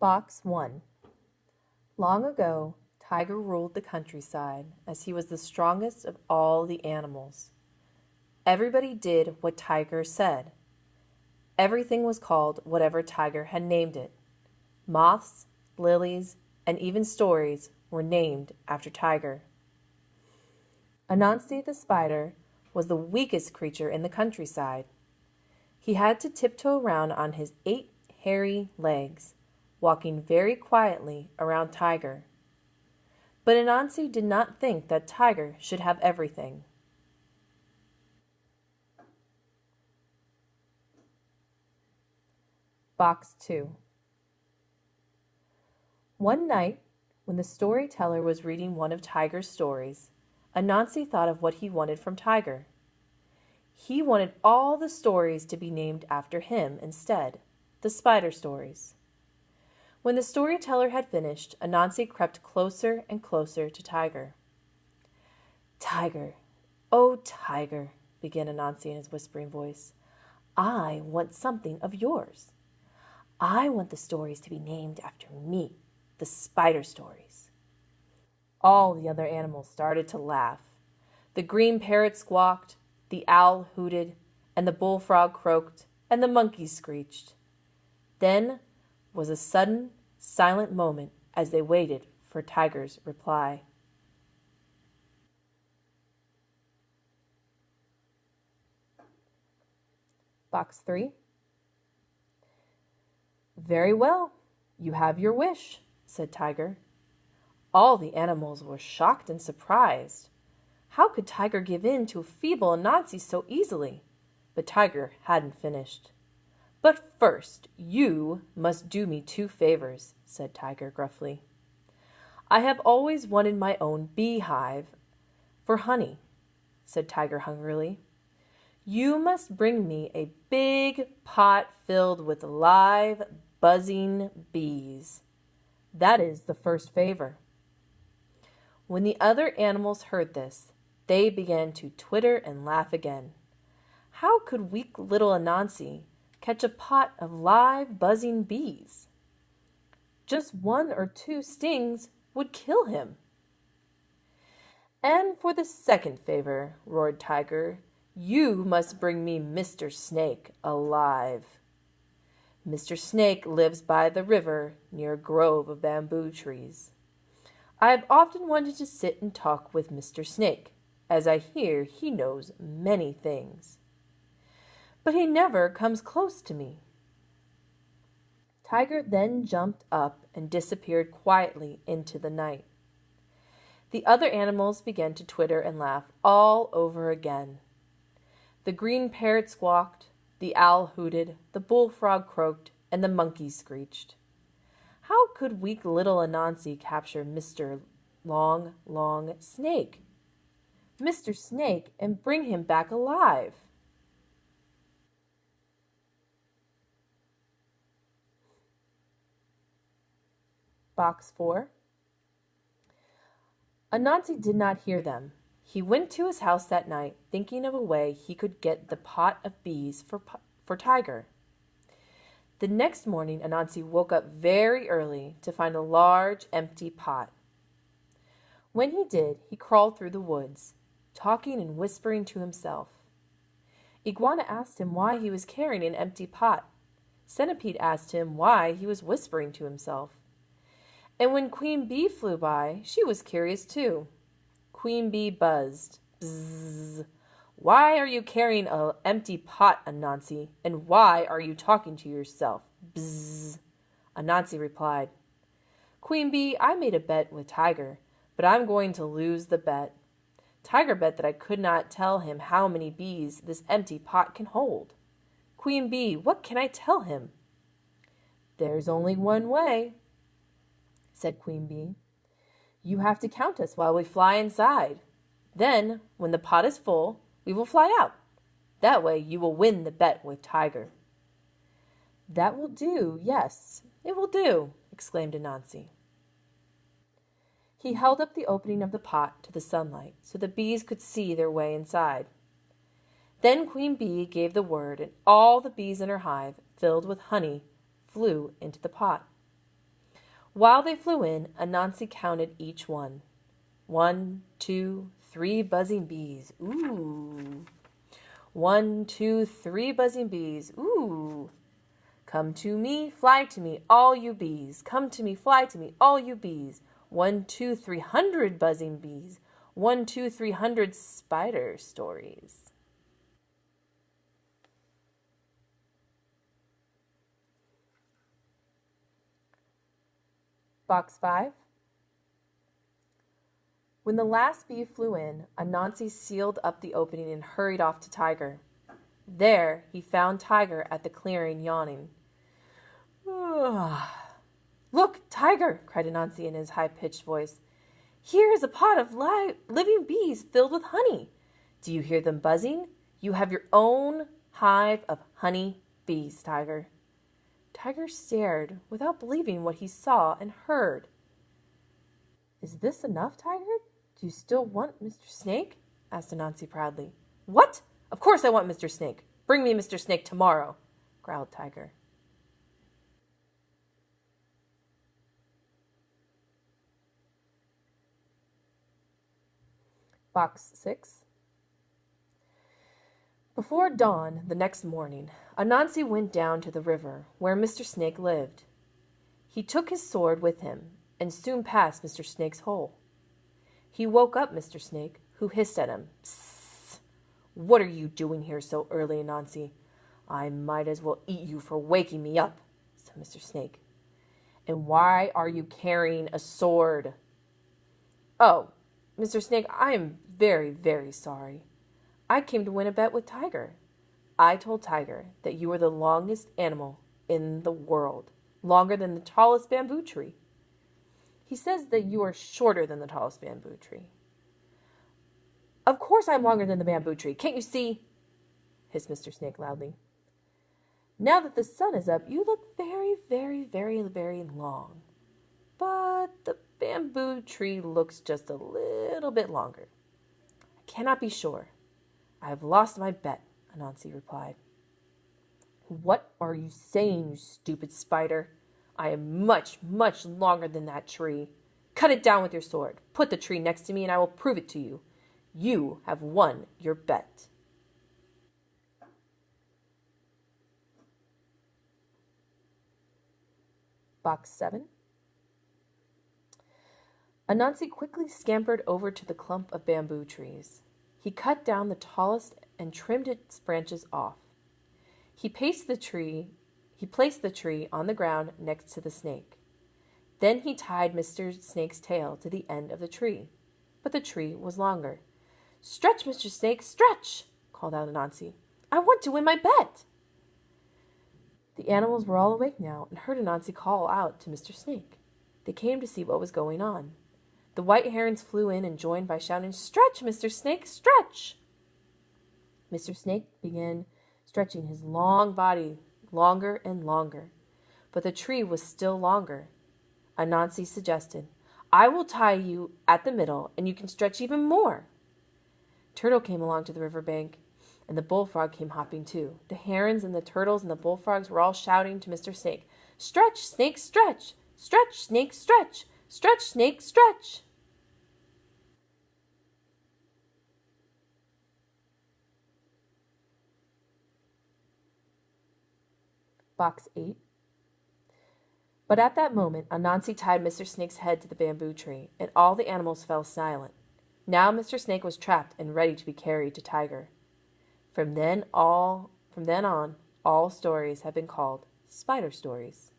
Box 1. Long ago, Tiger ruled the countryside as he was the strongest of all the animals. Everybody did what Tiger said. Everything was called whatever Tiger had named it. Moths, lilies, and even stories were named after Tiger. Anansi the spider was the weakest creature in the countryside. He had to tiptoe around on his 8 hairy legs, walking very quietly around Tiger. But Anansi did not think that Tiger should have everything. Box 2. One night, when the storyteller was reading one of Tiger's stories, Anansi thought of what he wanted from Tiger. He wanted all the stories to be named after him instead, the spider stories. When the storyteller had finished, Anansi crept closer and closer to Tiger. "Tiger, oh Tiger," began Anansi in his whispering voice, "I want something of yours. I want the stories to be named after me, the spider stories." All the other animals started to laugh. The green parrot squawked, the owl hooted, and the bullfrog croaked, and the monkey screeched. Then was a sudden, silent moment as they waited for Tiger's reply. Box 3. "Very well, you have your wish," said Tiger. All the animals were shocked and surprised. How could Tiger give in to a feeble Anansi so easily? But Tiger hadn't finished. "But first, you must do me 2 favors," said Tiger gruffly. "I have always wanted my own beehive for honey," said Tiger hungrily. "You must bring me a big pot filled with live, buzzing bees. That is the first favor." When the other animals heard this, they began to twitter and laugh again. How could weak little Anansi catch a pot of live, buzzing bees? Just 1 or 2 stings would kill him. "And for the second favor," roared Tiger, "you must bring me Mr. Snake alive. Mr. Snake lives by the river near a grove of bamboo trees. I have often wanted to sit and talk with Mr. Snake, as I hear he knows many things. But he never comes close to me." Tiger then jumped up and disappeared quietly into the night. The other animals began to twitter and laugh all over again. The green parrot squawked, the owl hooted, the bullfrog croaked, and the monkey screeched. How could weak little Anansi capture Mr. Long Snake, Mr. Snake, and bring him back alive? Box 4. Anansi did not hear them. He went to his house that night, thinking of a way he could get the pot of bees for Tiger. The next morning, Anansi woke up very early to find a large, empty pot. When he did, he crawled through the woods, talking and whispering to himself. Iguana asked him why he was carrying an empty pot. Centipede asked him why he was whispering to himself. And when Queen Bee flew by, she was curious too. Queen Bee buzzed. "Bzzz. Why are you carrying an empty pot, Anansi? And why are you talking to yourself? Bzzz." Anansi replied, "Queen Bee, I made a bet with Tiger, but I'm going to lose the bet. Tiger bet that I could not tell him how many bees this empty pot can hold. Queen Bee, what can I tell him?" "There's only one way," said Queen Bee. "You have to count us while we fly inside. Then, when the pot is full, we will fly out. That way you will win the bet with Tiger." "That will do, yes, it will do," exclaimed Anansi. He held up the opening of the pot to the sunlight so the bees could see their way inside. Then Queen Bee gave the word, and all the bees in her hive, filled with honey, flew into the pot. While they flew in, Anansi counted each one. 1, 2, 3 buzzing bees. Ooh. 1, 2, 3 buzzing bees. Ooh. Come to me, fly to me, all you bees. Come to me, fly to me, all you bees. 1, 2, 300 buzzing bees. 1, 2, 300 spider stories. Box 5. When the last bee flew in, Anansi sealed up the opening and hurried off to Tiger. There he found Tiger at the clearing, yawning. Look, Tiger, cried Anansi in his high-pitched voice. Here is a pot of living bees filled with honey. Do you hear them buzzing? You have your own hive of honey bees, Tiger. Tiger stared without believing what he saw and heard. Is this enough, Tiger? Do you still want Mr. Snake? Asked Anansi proudly. What? Of course I want Mr. Snake. Bring me Mr. Snake tomorrow, growled Tiger. Box 6. Before dawn the next morning, Anansi went down to the river where Mr. Snake lived. He took his sword with him and soon passed Mr. Snake's hole. He woke up Mr. Snake, who hissed at him. Psst! What are you doing here so early, Anansi? I might as well eat you for waking me up, said Mr. Snake. And why are you carrying a sword? Oh, Mr. Snake, I am very, very sorry. I came to win a bet with Tiger. I told Tiger that you were the longest animal in the world, longer than the tallest bamboo tree. He says that you are shorter than the tallest bamboo tree. Of course I'm longer than the bamboo tree. Can't you see? Hissed Mr. Snake loudly. Now that the sun is up, you look very, very, very, very long. But the bamboo tree looks just a little bit longer. I cannot be sure. I have lost my bet, Anansi replied. What are you saying, you stupid spider? I am much, much longer than that tree. Cut it down with your sword. Put the tree next to me and I will prove it to you. You have won your bet. Box 7. Anansi quickly scampered over to the clump of bamboo trees. He cut down the tallest and trimmed its branches off. He placed the tree on the ground next to the snake. Then he tied Mr. Snake's tail to the end of the tree, but the tree was longer. Stretch, Mr. Snake, stretch, called out Anansi. I want to win my bet. The animals were all awake now and heard Anansi call out to Mr. Snake. They came to see what was going on. The white herons flew in and joined by shouting, Stretch, Mr. Snake, stretch! Mr. Snake began stretching his long body longer and longer, but the tree was still longer. Anansi suggested, I will tie you at the middle and you can stretch even more. Turtle came along to the river bank, and the bullfrog came hopping too. The herons and the turtles and the bullfrogs were all shouting to Mr. Snake, Stretch, snake, stretch! Stretch, snake, stretch! Stretch, snake, stretch! Box 8. But at that moment, Anansi tied Mr. Snake's head to the bamboo tree, and all the animals fell silent. Now Mr. Snake was trapped and ready to be carried to Tiger. From then on, all stories have been called spider stories.